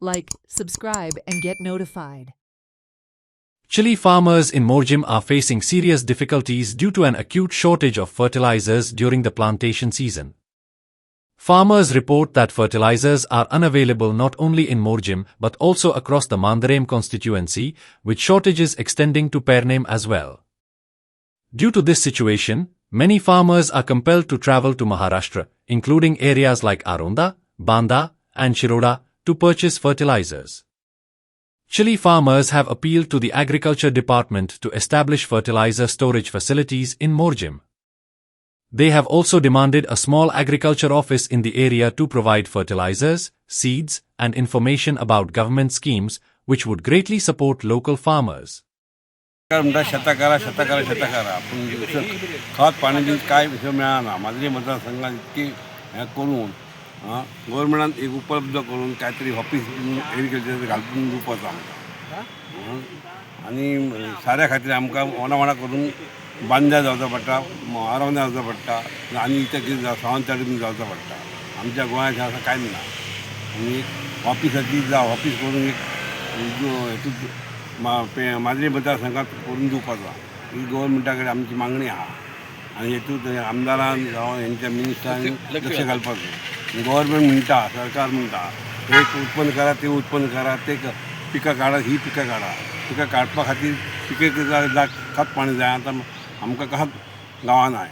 Like, subscribe, and get notified. Chili farmers in Morjim are facing serious difficulties due to an acute shortage of fertilizers during the plantation season. Farmers report that fertilizers are unavailable not only in Morjim but also across the Mandarem constituency, with shortages extending to Pernem as well. Due to this situation, many farmers are compelled to travel to Maharashtra, including areas like Aronda, Banda, and Shiroda, to purchase fertilizers. Chili farmers have appealed to the Agriculture Department to establish fertilizer storage facilities in Morjim. They have also demanded a small agriculture office in the area to provide fertilizers, seeds, and information about government schemes, which would greatly support local farmers. खत पाण्याची काय विषय मिळाला माझे मतदारसंघात इतकी करून गव्हर्नमेंटान एक उपलब्ध करून काहीतरी ऑफिस एग्रीकल्चर घालून दिवपाचो आमकां आनी साऱ्या खातीर आमकां वोना करून बांद्या जावचो पडटा आरावंद्या जावचो पडटा आनी इथे कितें सावंतवाडी बीन जावचो पडटा आमच्या गोंयांत असां कांय ना आनी ऑफिसाची ऑफिस करून एक माझे मतदारसंघात करून दिवपाचो ही गव्हर्नमेंटा कडेन आमची मागणी आहा आनी हेतूंत आमदारान जावं हेंच्या मिनिस्टरांनी लक्ष घालपाचो गव्हर्नमेंट म्हणटा सरकार म्हणटा एक उत्पन्न करा ते उत्पन्न करा ते पिकां काडा ही पिकां काडा पिकां काडपा खातीर पिके खत पाणी जाय आतां आमकां कसांच गांवांत आय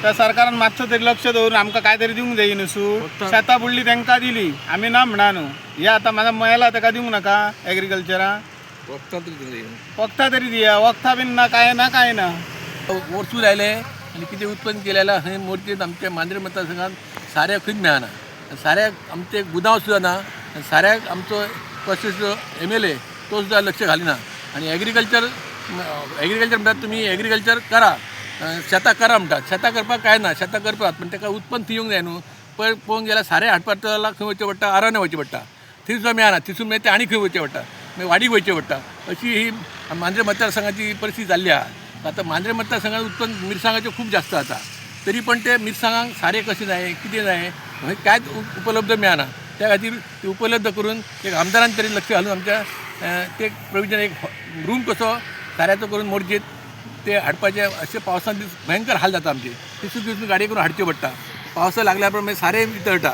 त्या सरकारान मातसो तरी लक्ष दवरून आमकां काय तरी दिवंक जाय न्हू सूट शेतां बुडली तांकां दिली आमी ना म्हणा न्हू हे आतां म्हाका मेला ताका दिवंक नाका एग्रीकल्चराक वखदां तरी दिया वखदां बीन ना काय ना वर्सूं लायले आनी कितें उत्पन्न केलेलें थंय मोरजेंत आमच्या मांद्रे मतदारसंघात साऱ्याक खंयच मेळना साऱ्याक आमचे गुदांव सुद्दां ना साऱ्याक आमचो पक्षाचो MLA तो सुद्दां लक्ष घालिना आनी एग्रीकल्चर म्हणटात तुमी एग्रीकल्चर करा शेतां करा म्हणटात शेतां करपाक काय ना शेतां करपाक पूण ताका उत्पन्न थियूंक जाय न्हू पळय पळोवंक गेल्यार सारे हाडपाक खंय वचचें पडटा आरावंड्या वचचें पडटा थंय सुद्दां मेळना थिसून मागीर तें आनी खंय वचचें पडटा मागीर वाडीक वयचें पडटा अशी ही मांद्रे मतदारसंघाची परिस्थिती जाल्ली आहा आता मांद्रे मतदारसंघात उत्पन्न मिरसांगाचें खूब जास्त जाता तरी पण ते मिरसांगांक सारें कशें जाय कितें जाय कांयच उपलब्ध मेळना त्या खातीर ते उपलब्ध करून एक आमदारान तरी लक्ष घालून आमच्या ते प्रोविजन एक रूम कसो साऱ्याचो करून मोरजेत ते हाडपाचें अशें पावसान दीस भयंकर हाल जाता आमचे दिसून गाडी करून हाडच्यो पडटा पावस लागल्या प्रमाणे सारें वितळटा